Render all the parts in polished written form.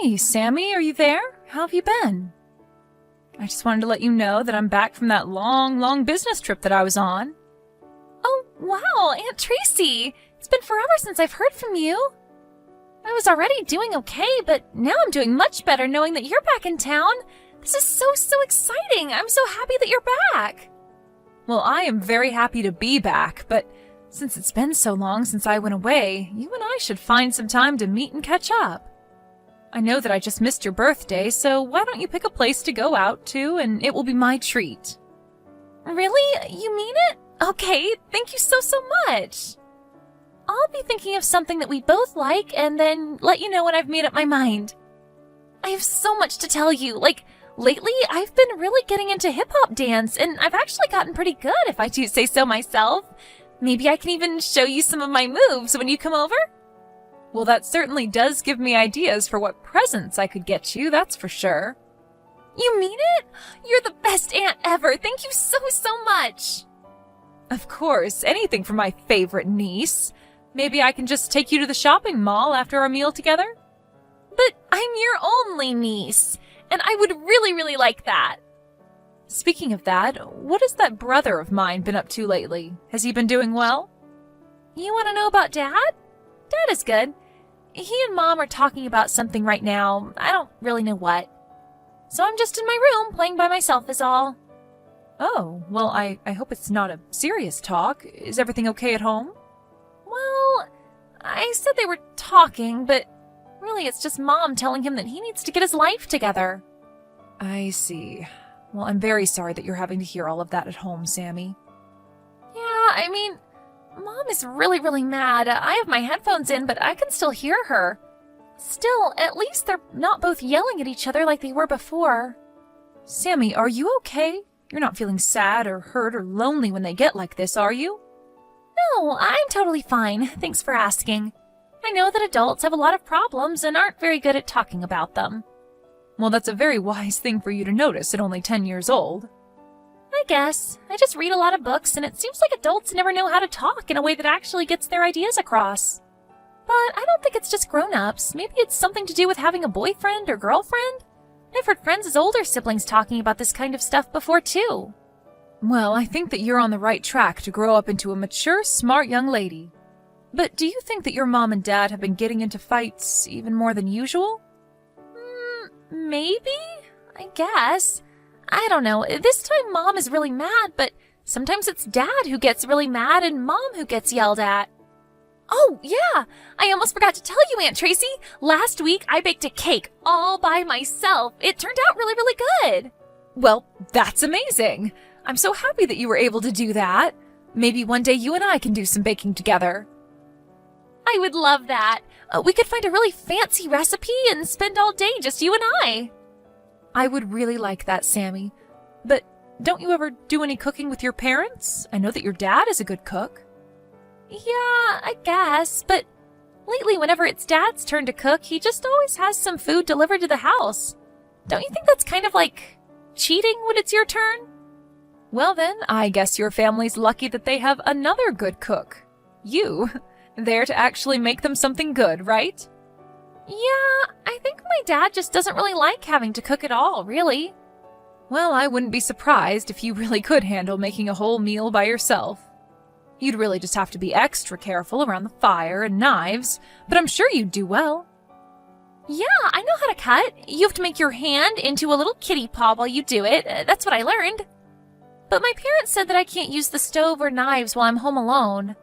Hey, Sammy, are you there? How have you been? I just wanted to let you know that I'm back from that long business trip that I was on. Oh, wow, Aunt Tracy! It's been forever since I've heard from you. I was already doing okay, but now I'm doing much better knowing that you're back in town. This is so exciting. I'm so happy that you're back. Well, I am very happy to be back, but since it's been so long since I went away, you and I should find some time to meet and catch up. I know that I just missed your birthday, so why don't you pick a place to go out to, and it will be my treat. Really? You mean it? Okay, thank you so much. I'll be thinking of something that we both like and then let you know when I've made up my mind. I have so much to tell you. Lately, I've been really getting into hip-hop dance, and I've actually gotten pretty good, if I do say so myself. Maybe I can even show you some of my moves when you come over? Well, that certainly does give me ideas for what presents I could get you, that's for sure. You mean it? You're the best aunt ever. Thank you so much. Of course, anything for my favorite niece. Maybe I can just take you to the shopping mall after our meal together? But I'm your only niece, and I would really like that. Speaking of that, what has that brother of mine been up to lately? Has he been doing well? You want to know about Dad? Dad is good. He and Mom are talking about something right now. I don't really know what. So I'm just in my room playing by myself is all. Oh, well, I hope it's not a serious talk. Is everything okay at home? Well, I said they were talking, but really it's just Mom telling him that he needs to get his life together. I see. Well, I'm very sorry that you're having to hear all of that at home, Sammy. Yeah, I mean, Mom is really mad. I have my headphones in, but I can still hear her. Still, at least they're not both yelling at each other like they were before. Sammy, are you okay? You're not feeling sad or hurt or lonely when they get like this, are you? No, I'm totally fine. Thanks for asking. I know that adults have a lot of problems and aren't very good at talking about them. Well, that's a very wise thing for you to notice at only 10 years old. I guess. I just read a lot of books, and it seems like adults never know how to talk in a way that actually gets their ideas across. But I don't think it's just grown-ups. Maybe it's something to do with having a boyfriend or girlfriend. I've heard friends as older siblings talking about this kind of stuff before, too. Well, I think that you're on the right track to grow up into a mature, smart young lady. But do you think that your mom and dad have been getting into fights even more than usual? Maybe? I guess. I don't know. This time Mom is really mad, but sometimes it's Dad who gets really mad and Mom who gets yelled at. Oh, yeah! I almost forgot to tell you, Aunt Tracy. Last week I baked a cake all by myself. It turned out really good. Well, that's amazing. I'm so happy that you were able to do that. Maybe one day you and I can do some baking together. I would love that. We could find a really fancy recipe and spend all day just you and I. I would really like that, Sammy. But don't you ever do any cooking with your parents? I know that your dad is a good cook. Yeah, I guess, but lately whenever it's Dad's turn to cook, he just always has some food delivered to the house. Don't you think that's kind of like cheating when it's your turn? Well then, I guess your family's lucky that they have another good cook. You. There to actually make them something good, right? Yeah, I think my dad just doesn't really like having to cook at all, really. Well, I wouldn't be surprised if you really could handle making a whole meal by yourself. You'd really just have to be extra careful around the fire and knives, but I'm sure you'd do well. Yeah, I know how to cut. You have to make your hand into a little kitty paw while you do it. That's what I learned. But my parents said that I can't use the stove or knives while I'm home alone.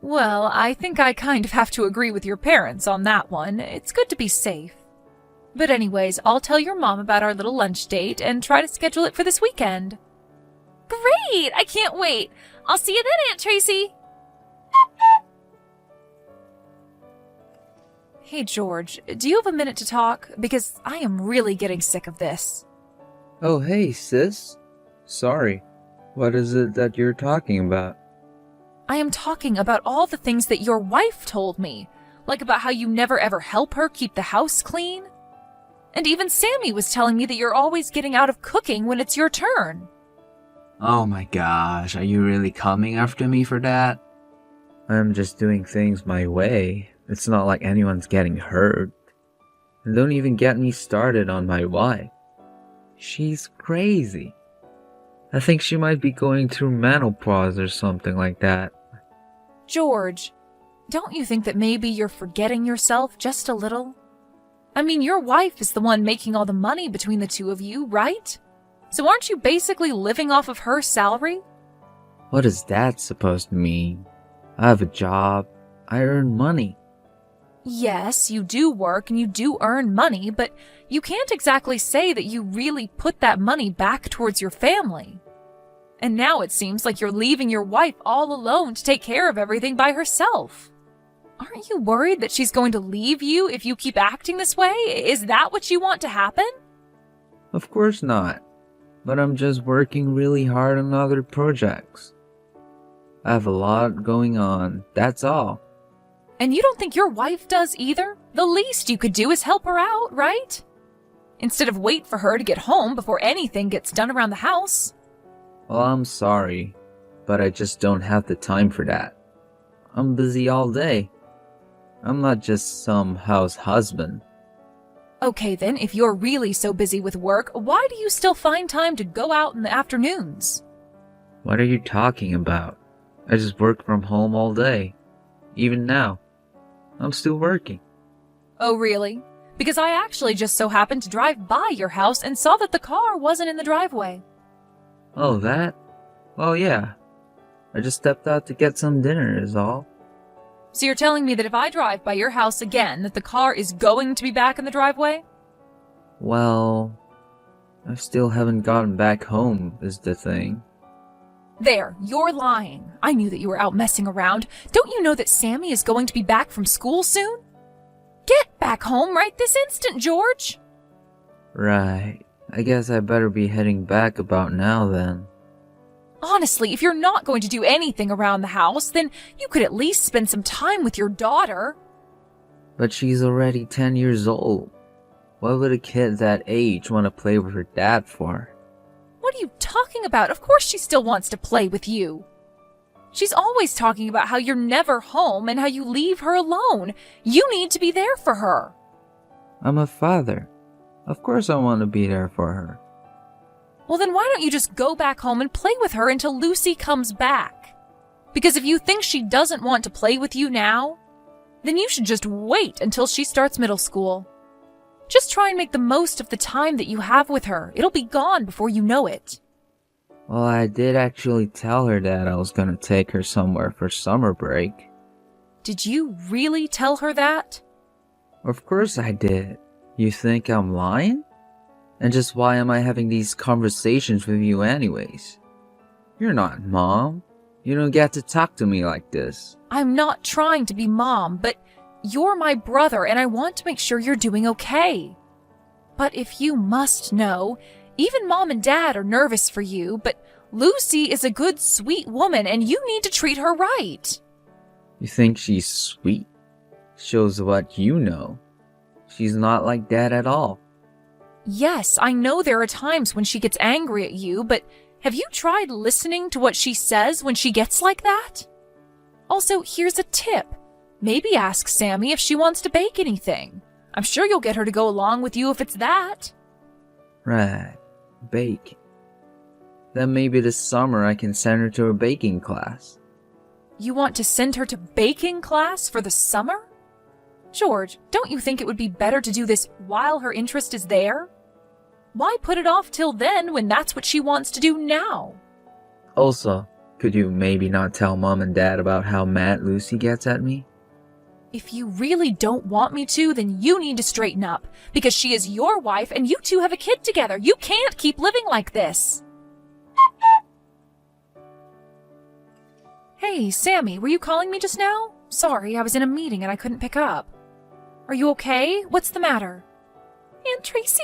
Well, I think I kind of have to agree with your parents on that one. It's good to be safe. But anyways, I'll tell your mom about our little lunch date and try to schedule it for this weekend. Great! I can't wait. I'll see you then, Aunt Tracy. Hey, George, do you have a minute to talk? Because I am really getting sick of this. Oh, hey, sis. Sorry. What is it that you're talking about? I am talking about all the things that your wife told me, like about how you never ever help her keep the house clean. And even Sammy was telling me that you're always getting out of cooking when it's your turn. Oh my gosh, are you really coming after me for that? I'm just doing things my way. It's not like anyone's getting hurt. And don't even get me started on my wife. She's crazy. I think she might be going through menopause or something like that. George, don't you think that maybe you're forgetting yourself just a little? I mean, your wife is the one making all the money between the two of you, right? So aren't you basically living off of her salary? What is that supposed to mean? I have a job. I earn money. Yes, you do work and you do earn money, but you can't exactly say that you really put that money back towards your family. And now it seems like you're leaving your wife all alone to take care of everything by herself. Aren't you worried that she's going to leave you if you keep acting this way? Is that what you want to happen? Of course not. But I'm just working really hard on other projects. I have a lot going on, that's all. And you don't think your wife does either? The least you could do is help her out, right? Instead of wait for her to get home before anything gets done around the house. Well, I'm sorry, but I just don't have the time for that. I'm busy all day. I'm not just some house husband. Okay then, if you're really so busy with work, why do you still find time to go out in the afternoons? What are you talking about? I just work from home all day. Even now. I'm still working. Oh really? Because I actually just so happened to drive by your house and saw that the car wasn't in the driveway. Oh, that? Well, yeah. I just stepped out to get some dinner is all. So you're telling me that if I drive by your house again, that the car is going to be back in the driveway? Well, I still haven't gotten back home is the thing. There, you're lying. I knew that you were out messing around. Don't you know that Sammy is going to be back from school soon? Get back home right this instant, George! Right. I guess I better be heading back about now then. Honestly, if you're not going to do anything around the house, then you could at least spend some time with your daughter. But she's already 10 years old. What would a kid that age want to play with her dad for? What are you talking about? Of course she still wants to play with you. She's always talking about how you're never home and how you leave her alone. You need to be there for her. I'm a father. Of course I want to be there for her. Well, then why don't you just go back home and play with her until Lucy comes back? Because if you think she doesn't want to play with you now, then you should just wait until she starts middle school. Just try and make the most of the time that you have with her. It'll be gone before you know it. Well, I did actually tell her that I was gonna take her somewhere for summer break. Did you really tell her that? Of course I did. You think I'm lying? And just why am I having these conversations with you anyways? You're not Mom. You don't get to talk to me like this. I'm not trying to be Mom, but you're my brother and I want to make sure you're doing okay. But if you must know, even Mom and Dad are nervous for you, but Lucy is a good, sweet woman and you need to treat her right. You think she's sweet? Shows what you know. She's not like Dad at all. Yes, I know there are times when she gets angry at you, but have you tried listening to what she says when she gets like that? Also, here's a tip. Maybe ask Sammy if she wants to bake anything. I'm sure you'll get her to go along with you if it's that. Right. Bake. Then maybe this summer I can send her to a baking class. You want to send her to baking class for the summer? George, don't you think it would be better to do this while her interest is there? Why put it off till then when that's what she wants to do now? Also, could you maybe not tell Mom and Dad about how mad Lucy gets at me? If you really don't want me to, then you need to straighten up, because she is your wife and you two have a kid together. You can't keep living like this. Hey, Sammy, were you calling me just now? Sorry, I was in a meeting and I couldn't pick up. Are you okay? What's the matter? Aunt Tracy,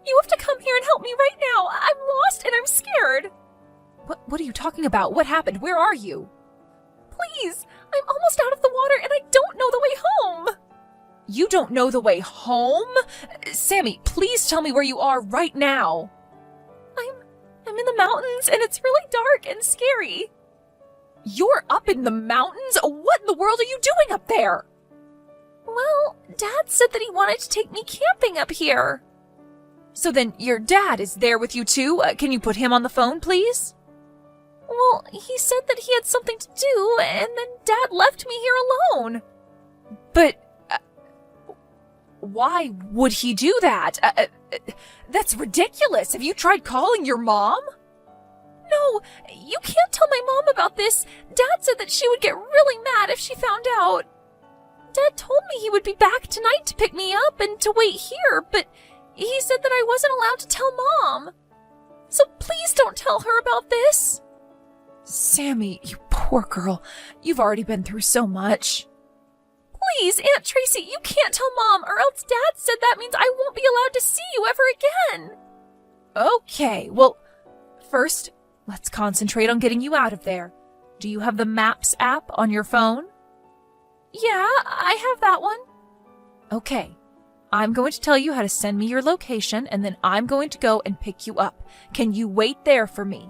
you have to come here and help me right now. I'm lost and I'm scared. What are you talking about? What happened? Where are you? Please, I'm almost out of the water and I don't know the way home. You don't know the way home? Sammy, please tell me where you are right now. I'm in the mountains and it's really dark and scary. You're up in the mountains? What in the world are you doing up there? Well, Dad said that he wanted to take me camping up here. So then your dad is there with you too? Can you put him on the phone, please? Well, he said that he had something to do, and then Dad left me here alone. But why would he do that? That's ridiculous. Have you tried calling your mom? No, you can't tell my mom about this. Dad said that she would get really mad if she found out. Dad told me he would be back tonight to pick me up and to wait here, but he said that I wasn't allowed to tell Mom. So please don't tell her about this. Sammy, you poor girl. You've already been through so much. Please, Aunt Tracy, you can't tell Mom, or else Dad said that means I won't be allowed to see you ever again. Okay, well, first, let's concentrate on getting you out of there. Do you have the Maps app on your phone? Yeah, I have that one. Okay. I'm going to tell you how to send me your location, and then I'm going to go and pick you up. Can you wait there for me?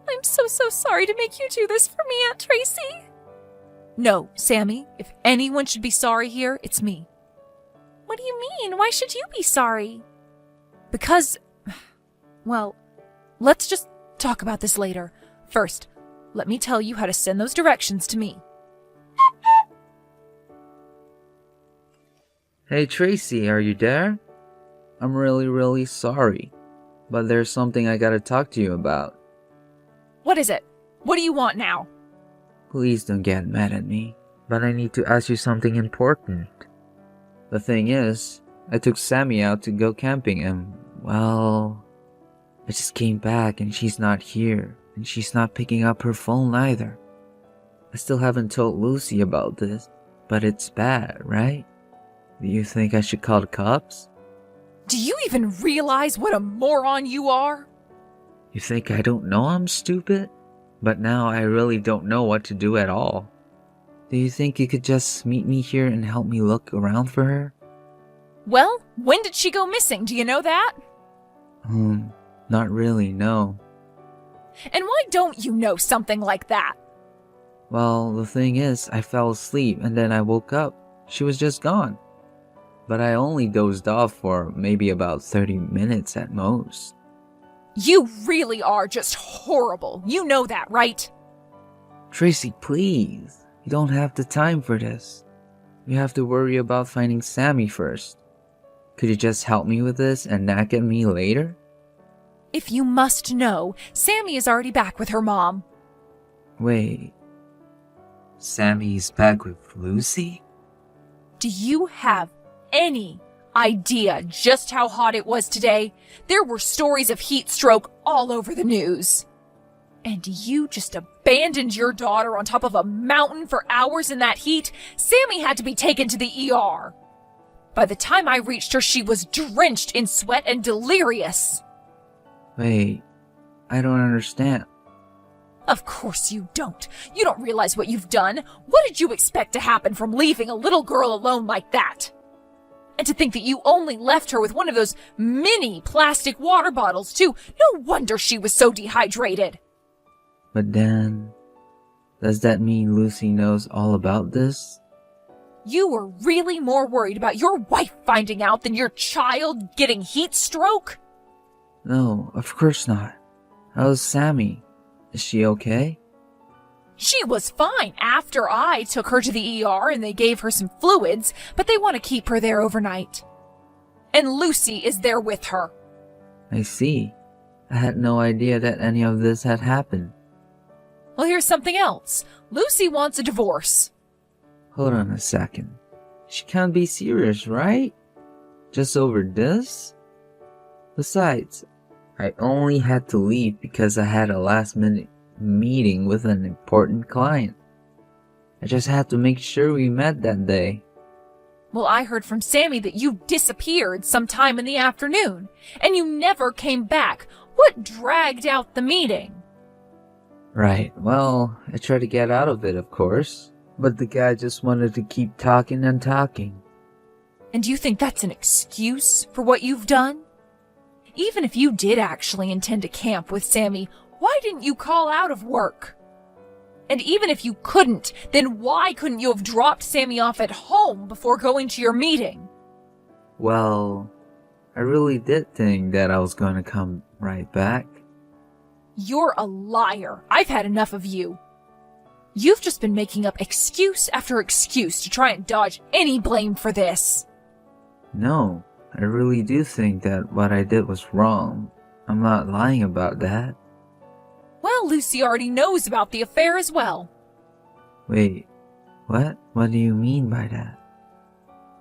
I'm so sorry to make you do this for me, Aunt Tracy. No, Sammy, if anyone should be sorry here, it's me. What do you mean? Why should you be sorry? Because, well, let's just talk about this later. First, let me tell you how to send those directions to me. Hey Tracy, are you there? I'm really sorry, but there's something I gotta talk to you about. What is it? What do you want now? Please don't get mad at me, but I need to ask you something important. The thing is, I took Sammy out to go camping and, well, I just came back and she's not here, and she's not picking up her phone either. I still haven't told Lucy about this, but it's bad, right? Do you think I should call the cops? Do you even realize what a moron you are? You think I don't know I'm stupid? But now I really don't know what to do at all. Do you think you could just meet me here and help me look around for her? Well, when did she go missing? Do you know that? Not really, no. And why don't you know something like that? Well, the thing is, I fell asleep and then I woke up. She was just gone. But I only dozed off for maybe about 30 minutes at most. You really are just horrible. You know that, right? Tracy, please. You don't have the time for this. You have to worry about finding Sammy first. Could you just help me with this and nag at me later? If you must know, Sammy is already back with her mom. Wait. Sammy's back with Lucy? Do you have any idea just how hot it was today? There were stories of heat stroke all over the news. And you just abandoned your daughter on top of a mountain for hours in that heat? Sammy had to be taken to the ER. By the time I reached her, she was drenched in sweat and delirious. Wait, I don't understand. Of course you don't. You don't realize what you've done. What did you expect to happen from leaving a little girl alone like that? And to think that you only left her with one of those mini plastic water bottles, too. No wonder she was so dehydrated. But then, does that mean Lucy knows all about this? You were really more worried about your wife finding out than your child getting heat stroke? No, of course not. How's Sammy? Is she okay? She was fine after I took her to the ER and they gave her some fluids, but they want to keep her there overnight. And Lucy is there with her. I see. I had no idea that any of this had happened. Well, here's something else. Lucy wants a divorce. Hold on a second. She can't be serious, right? Just over this? Besides, I only had to leave because I had a last-minute meeting with an important client. I just had to make sure we met that day. Well, I heard from Sammy that you disappeared sometime in the afternoon, and you never came back. What dragged out the meeting? Right, well, I tried to get out of it, of course, but the guy just wanted to keep talking and talking. And do you think that's an excuse for what you've done? Even if you did actually intend to camp with Sammy, why didn't you call out of work? And even if you couldn't, then why couldn't you have dropped Sammy off at home before going to your meeting? Well, I really did think that I was going to come right back. You're a liar. I've had enough of you. You've just been making up excuse after excuse to try and dodge any blame for this. No, I really do think that what I did was wrong. I'm not lying about that. Well, Lucy already knows about the affair as well. Wait, what? What do you mean by that?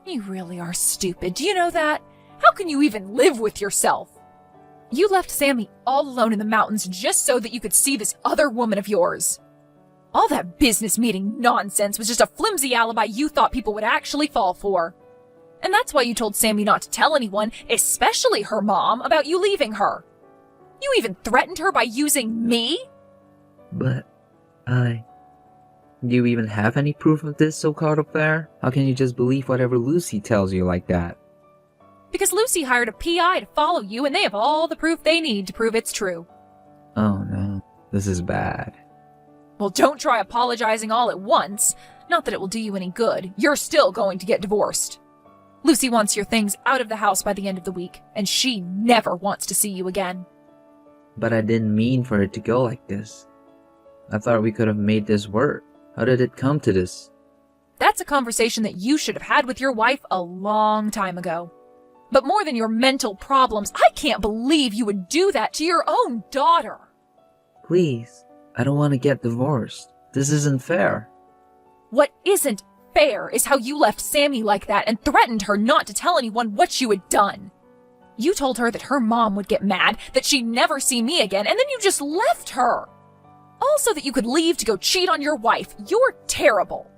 You really are stupid. Do you know that? How can you even live with yourself? You left Sammy all alone in the mountains just so that you could see this other woman of yours. All that business meeting nonsense was just a flimsy alibi you thought people would actually fall for. And that's why you told Sammy not to tell anyone, especially her mom, about you leaving her. You even threatened her by using me? But, do you even have any proof of this so-called affair? How can you just believe whatever Lucy tells you like that? Because Lucy hired a PI to follow you and they have all the proof they need to prove it's true. Oh no, this is bad. Well, don't try apologizing all at once. Not that it will do you any good. You're still going to get divorced. Lucy wants your things out of the house by the end of the week, and she never wants to see you again. But I didn't mean for it to go like this. I thought we could have made this work. How did it come to this? That's a conversation that you should have had with your wife a long time ago. But more than your mental problems, I can't believe you would do that to your own daughter. Please, I don't want to get divorced. This isn't fair. What isn't fair is how you left Sammy like that and threatened her not to tell anyone what you had done. You told her that her mom would get mad, that she'd never see me again, and then you just left her. All so that you could leave to go cheat on your wife. You're terrible.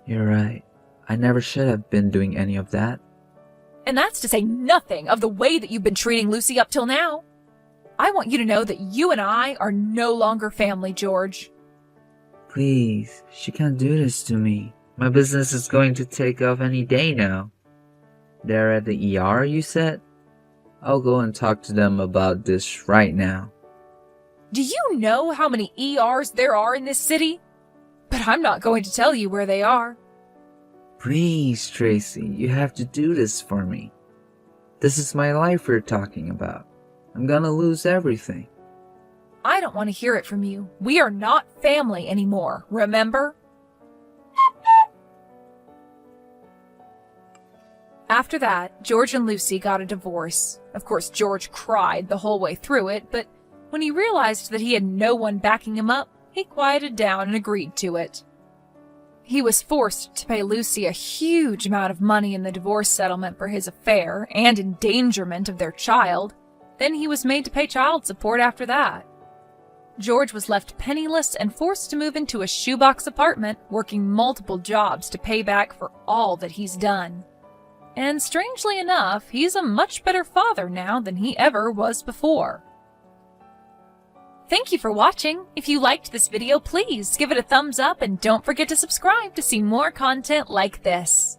You're right. I never should have been doing any of that. And that's to say nothing of the way that you've been treating Lucy up till now. I want you to know that you and I are no longer family, George. Please, she can't do this to me. My business is going to take off any day now. They're at the ER, you said? I'll go and talk to them about this right now. Do you know how many ERs there are in this city? But I'm not going to tell you where they are. Please, Tracy, you have to do this for me. This is my life we're talking about. I'm gonna lose everything. I don't want to hear it from you. We are not family anymore, remember? After that, George and Lucy got a divorce. Of course, George cried the whole way through it, but when he realized that he had no one backing him up, he quieted down and agreed to it. He was forced to pay Lucy a huge amount of money in the divorce settlement for his affair and endangerment of their child. Then he was made to pay child support after that. George was left penniless and forced to move into a shoebox apartment, working multiple jobs to pay back for all that he's done. And strangely enough, he's a much better father now than he ever was before. Thank you for watching. If you liked this video, please give it a thumbs up and don't forget to subscribe to see more content like this.